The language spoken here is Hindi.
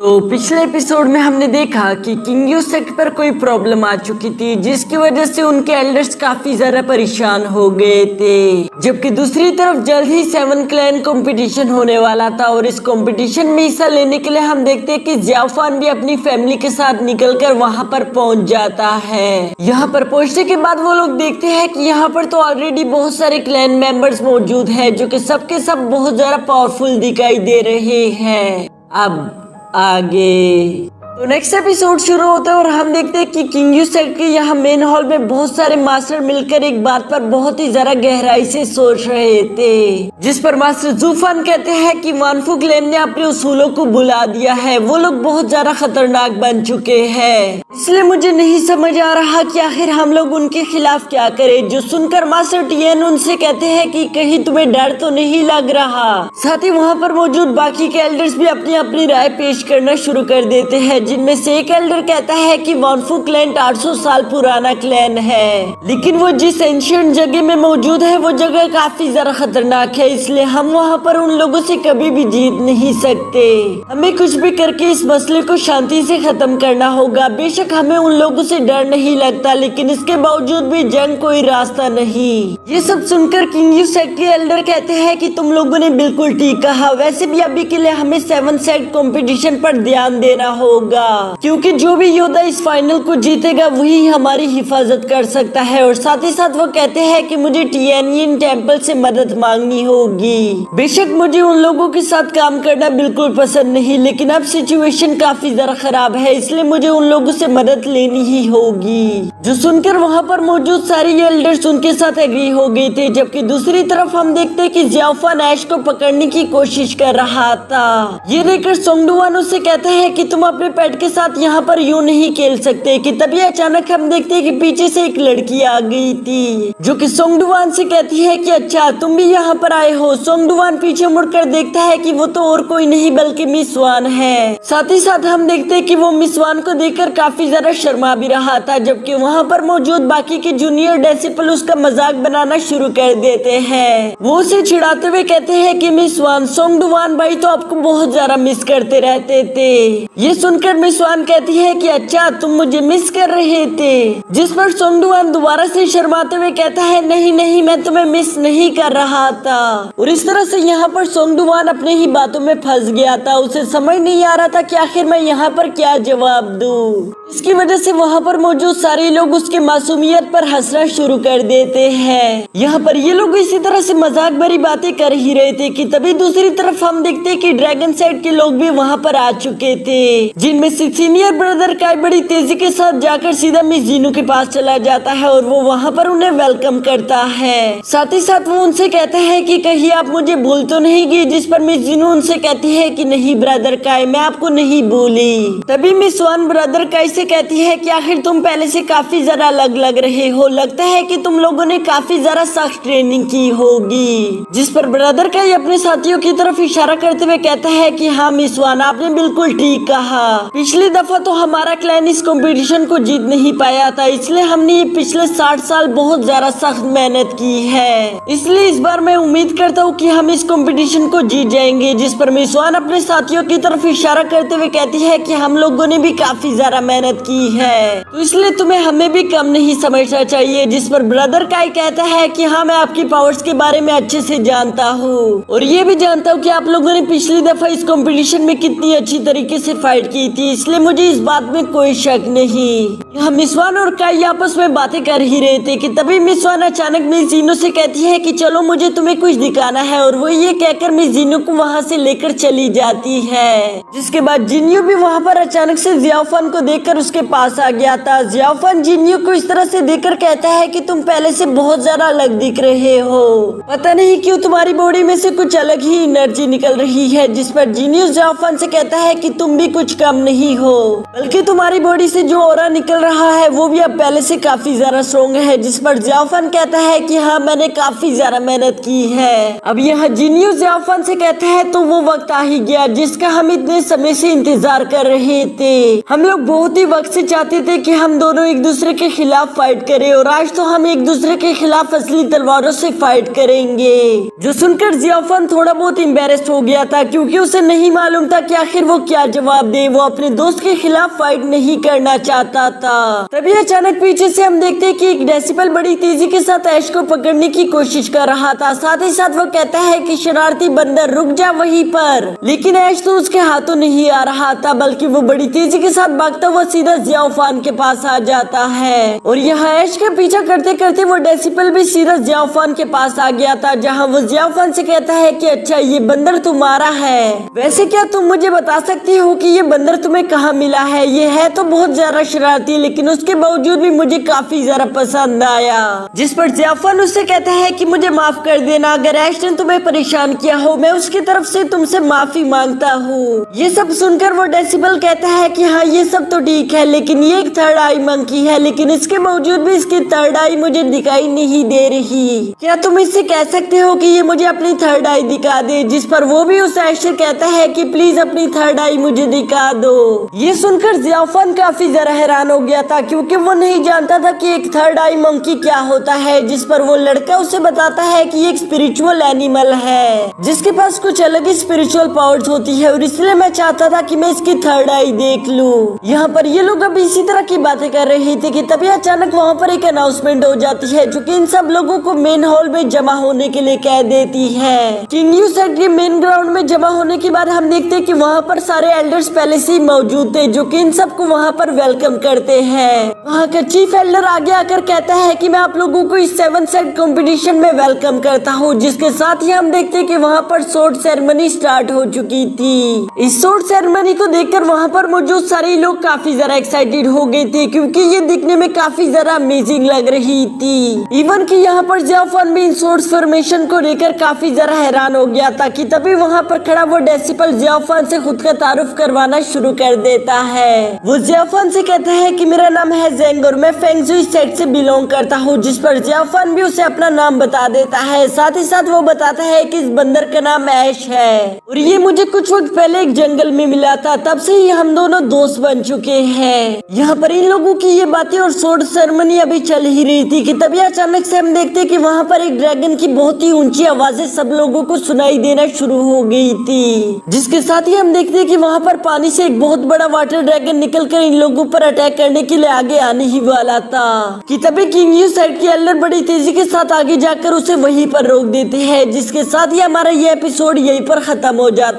तो पिछले एपिसोड में हमने देखा कि किंग यू सेक्ट पर कोई प्रॉब्लम आ चुकी थी, जिसकी वजह से उनके एल्डर्स काफी ज्यादा परेशान हो गए थे। जबकि दूसरी तरफ जल्द ही 7 क्लैन कंपटीशन होने वाला था और इस कंपटीशन में हिस्सा लेने के लिए हम देखते हैं कि ज़ियाओफान भी अपनी फैमिली के साथ निकलकर वहां पर पहुंच जाता है। यहाँ पर पहुंचने के बाद वो लोग देखते हैं कि यहाँ पर तो ऑलरेडी बहुत सारे क्लैन मेंबर्स मौजूद हैं, जो कि सबके सब बहुत ज्यादा पावरफुल दिखाई दे रहे हैं। अब आगे तो नेक्स्ट एपिसोड शुरू होता है और हम देखते हैं कि किंग यू सेक्ट के यहाँ मेन हॉल में बहुत सारे मास्टर मिलकर एक बात पर बहुत ही ज्यादा गहराई से सोच रहे थे, जिस पर मास्टर ज़ूफान कहते हैं कि वानफू क्लैन ने अपने उसूलों को बुला दिया है, वो लोग बहुत ज्यादा खतरनाक बन चुके हैं, इसलिए मुझे नहीं समझ आ रहा कि आखिर हम लोग उनके खिलाफ क्या करें। जो सुनकर मास्टर टियन उनसे कहते हैं कि कहीं तुम्हें डर तो नहीं लग रहा। साथ ही वहाँ पर मौजूद बाकी के एल्डर्स भी अपनी अपनी राय पेश करना शुरू कर देते हैं, जिनमें से एक एल्डर कहता है कि वानफू क्लैन 800 साल पुराना क्लैन है, लेकिन वो जिस एंशिएंट जगह में मौजूद है वो जगह काफी ज्यादा खतरनाक है, इसलिए हम वहाँ पर उन लोगों से कभी भी जीत नहीं सकते। हमें कुछ भी करके इस मसले को शांति से खत्म करना होगा। बेशक हमें उन लोगों से डर नहीं लगता, लेकिन इसके बावजूद भी जंग कोई रास्ता नहीं। ये सब सुनकर किंग यू सेक्ट के एल्डर कहते हैं कि तुम लोगों ने बिल्कुल ठीक कहा, वैसे भी अभी के लिए हमें 7 सेक्ट कंपटीशन पर ध्यान देना होगा, क्योंकि जो भी योद्धा इस फाइनल को जीतेगा वही हमारी हिफाजत कर सकता है। और साथ ही साथ वो कहते हैं कि मुझे टियानियन टेम्पल से मदद मांगनी होगी। बेशक मुझे उन लोगों के साथ काम करना बिल्कुल पसंद नहीं, लेकिन अब सिचुएशन काफी ज्यादा खराब है, इसलिए मुझे उन लोगों से मदद लेनी ही होगी। जो सुनकर वहाँ पर मौजूद सारी एल्डर्स उनके साथ एग्री हो गए थे। जबकि दूसरी तरफ हम देखते हैं कि ज़ियाओफान ऐश को पकड़ने की कोशिश कर रहा था। ये देखकर सोंगडुआन उससे कहता है कि तुम अपने पेट के साथ यहाँ पर यूं नहीं खेल सकते। कि तभी अचानक हम देखते हैं कि पीछे से एक लड़की आ गई थी, जो कि सोंगडुआन से कहती है कि अच्छा तुम भी यहाँ पर आए हो। सोंगडुआन पीछे मुड़कर देखता है कि वो तो और कोई नहीं बल्कि मिस वान है। साथ ही साथ हम देखते हैं कि वो मिस वान को देखकर काफी ज्यादा शर्मा भी रहा था, जबकि वहाँ पर मौजूद बाकी के जूनियर डिसिपल उसका मजाक बनाना शुरू कर देते हैं। वो उसे चिढ़ाते हुए कहते हैं कि मिस वान, सोंगडुआन भाई तो आपको बहुत ज्यादा मिस करते रहते थे। ये सुनकर मिस वान कहती है कि अच्छा तुम मुझे मिस कर रहे थे, जिस पर सोंगडुआन दोबारा से शर्माते हुए कहता है नहीं नहीं मैं तुम्हें मिस नहीं कर रहा था। और इस तरह से यहाँ पर सोंगडुआन अपने ही बातों में फंस गया था। उसे समझ नहीं आ रहा था कि आखिर मैं यहाँ पर क्या जवाब दूँ। इसकी वजह से वहाँ पर मौजूद सारे लोग उसके मासूमियत पर हंसना शुरू कर देते हैं। यहाँ पर ये लोग इसी तरह से मजाक भरी बातें कर ही रहे थे कि तभी दूसरी तरफ हम देखते हैं कि ड्रैगन साइड के लोग भी वहाँ पर आ चुके थे, जिनमें से सीनियर ब्रदर काई बड़ी तेजी के साथ जाकर सीधा मिस जीनू के पास चला जाता है और वो वहाँ पर उन्हें वेलकम करता है। साथ ही साथ वो उनसे कहता है कि कहीं आप मुझे भूल तो नहीं गई, जिस पर मिस जीनू उनसे कहती है कि नहीं ब्रदर काई, मैं आपको नहीं भूली। तभी मिस वान ब्रदर काई से कहती है कि आखिर तुम पहले से काफी ज्यादा अलग लग रहे हो, लगता है कि तुम लोगों ने काफी ज्यादा सख्त ट्रेनिंग की होगी। जिस पर ब्रदर काई अपने साथियों की तरफ इशारा करते हुए कहता है कि हाँ मिस वान आपने बिल्कुल ठीक कहा, पिछली दफा तो हमारा क्लैन इस कंपटीशन को जीत नहीं पाया था, इसलिए हमने ये पिछले 60 साल बहुत ज्यादा सख्त मेहनत की है, इसलिए इस बार मैं उम्मीद करता हूँ कि हम इस कंपटीशन को जीत जाएंगे। जिस पर मिस वान अपने साथियों की तरफ इशारा करते हुए कहती है कि हम लोगों ने भी काफी ज्यादा मेहनत की है, तो इसलिए तुम्हें हमें भी कम नहीं समझना चाहिए। जिस पर ब्रदर काई कहता है कि हाँ मैं आपकी पावर्स के बारे में अच्छे से जानता हूँ और ये भी जानता हूँ कि आप लोगों ने पिछली दफा इस कंपटीशन में कितनी अच्छी तरीके से फाइट की थी, इसलिए मुझे इस बात में कोई शक नहीं। यहाँ मिस वान और काई आपस में बातें कर ही रहे थे कि तभी मिस वान अचानक मिस जीनू से कहती है कि चलो मुझे तुम्हें कुछ दिखाना है, और वो ये कहकर मिस जीनू को वहाँ से लेकर चली जाती है। जिसके बाद जिन्यू भी वहाँ पर अचानक से ज़ियाओफान को देखकर उसके पास आ गया था। ज़ियाओफान जिन्यू को इस तरह से देखकर कहता है कि तुम पहले से बहुत ज्यादा अलग दिख रहे हो, पता नहीं क्यों तुम्हारी बॉडी में से कुछ अलग ही एनर्जी निकल रही है। जिस पर जिन्यू ज़ियाओफान से कहता है कि तुम भी कुछ कम नहीं हो, बल्कि तुम्हारी बॉडी से जो ऑरा निकल रहा है वो भी अब पहले से काफी ज्यादा स्ट्रॉन्ग है, जिस पर जियाफन कहता है कि हाँ मैंने काफी ज्यादा मेहनत की है। अब यहाँ जिनियो जियाफन से कहता है तो वो वक्त आ ही गया जिसका हम इतने समय से इंतजार कर रहे थे। हम लोग बहुत ही वक्त से चाहते थे कि हम दोनों एक दूसरे के खिलाफ फाइट करें और आज तो हम एक दूसरे के खिलाफ असली तलवारों से फाइट करेंगे। जो सुनकर जियाफन थोड़ा बहुत एम्बेरेस्ड हो गया था क्योंकि उसे नहीं मालूम था कि आखिर वो क्या जवाब दे। वो अपने दोस्त के खिलाफ फाइट नहीं करना चाहता था। तभी अचानक पीछे से हम देखते हैं कि एक डेसिबल बड़ी तेजी के साथ ऐश को पकड़ने की कोशिश कर रहा था। साथ ही साथ वो कहता है कि शरारती बंदर रुक जा वहीं पर, लेकिन ऐश तो उसके हाथों नहीं आ रहा था बल्कि वो बड़ी तेजी के साथ भागता हुआ सीधा जियाफन के पास आ जाता है। और यहाँ ऐश का पीछा करते करते वो डेसिबल भी सीधा जियाफन के पास आ गया था, जहाँ वो जियाफन से कहता है कि अच्छा ये बंदर तुम्हारा है, वैसे क्या तुम मुझे बता सकती हो कि ये बंदर तुम्हें कहाँ मिला है? ये है तो बहुत ज्यादा शरारती लेकिन उसके बावजूद भी मुझे काफी ज्यादा पसंद आया। जिस पर जियाफन उससे कहता है कि मुझे माफ कर देना, अगर ऐश ने तुम्हें परेशान किया हो मैं उसकी तरफ से तुमसे माफी मांगता हूँ। ये सब सुनकर वो डेसिबल कहता है कि हाँ ये सब तो ठीक है लेकिन ये एक थर्ड आई मंकी है, लेकिन इसके बावजूद भी इसकी थर्ड आई मुझे दिखाई नहीं दे रही। क्या तुम इससे कह सकते हो कि ये मुझे अपनी थर्ड आई दिखा दे? जिस पर वो भी उस ऐश से कहता है कि प्लीज अपनी थर्ड आई मुझे दिखा दो। ये सुनकर जियाफन काफी जरा हैरान हो गया था क्योंकि वो नहीं जानता था कि एक थर्ड आई मंकी क्या होता है। जिस पर वो लड़का उसे बताता है कि ये एक स्पिरिचुअल एनिमल है जिसके पास कुछ अलग ही स्पिरिचुअल पावर्स होती है और इसलिए मैं चाहता था कि मैं इसकी थर्ड आई देख लूं। यहाँ पर ये लोग अभी इसी तरह की बातें कर रहे थे कि तभी अचानक वहाँ पर एक अनाउंसमेंट हो जाती है जो कि इन सब लोगों को मेन हॉल में जमा होने के लिए कह देती है। किंग यू सेट के मेन ग्राउंड में जमा होने के बाद हम देखते हैं कि वहाँ पर सारे एल्डर्स पहले से ही मौजूद थे जो कि इन सबको वहाँ पर वेलकम करते हैं। वहाँ का चीफ एल्डर आगे आकर कहता है कि मैं आप लोगों को इस 7 सेट कंपटीशन में वेलकम करता हूँ, जिसके साथ ही हम देखते हैं कि वहाँ पर सोर्ड सेरेमनी स्टार्ट हो चुकी थी। इस सोर्ड सेरेमनी को देखकर वहाँ पर मौजूद सारे लोग काफी ज्यादा एक्साइटेड हो गए थे क्योंकि ये दिखने में काफी ज्यादा अमेजिंग लग रही थी। इवन कि यहाँ पर जियाफन भी इन सोर्ड फॉर्मेशन को लेकर काफी ज्यादा हैरान हो गया था कि तभी वहाँ पर खड़ा वो डेसिबल जियाफन से खुद का तारुफ करवाना शुरू कर देता है। वो जियाफन से कहता है कि मेरा नाम है जेंग और मैं फेंगजुई सेट से बिलोंग करता हूँ, जिस पर जियाफन भी उसे अपना नाम बता देता है। साथ ही साथ वो बताता है कि इस बंदर का नाम ऐश है और ये मुझे कुछ वक्त पहले एक जंगल में मिला था, तब से ही हम दोनों दोस्त बन चुके हैं। यहाँ पर इन लोगों की ये बातें और सोर्ड सेरेमनी अभी चल ही रही थी कि तभी अचानक से हम देखते कि वहाँ पर एक ड्रैगन की बहुत ही ऊंची आवाजें सब लोगों को सुनाई देना शुरू हो गई थी, जिसके साथ ही हम देखते कि वहाँ पर पानी से एक बहुत बड़ा वाटर ड्रैगन निकलकर इन लोगों पर अटैक करने के लिए आगे आने ही वाला था कि तभी किंग यू साइड के एल्डर बड़ी तेजी के साथ आगे जाकर उसे वहीं पर रोक देते हैं, जिसके साथ ही हमारा ये एपिसोड यहीं पर खत्म हो जाता।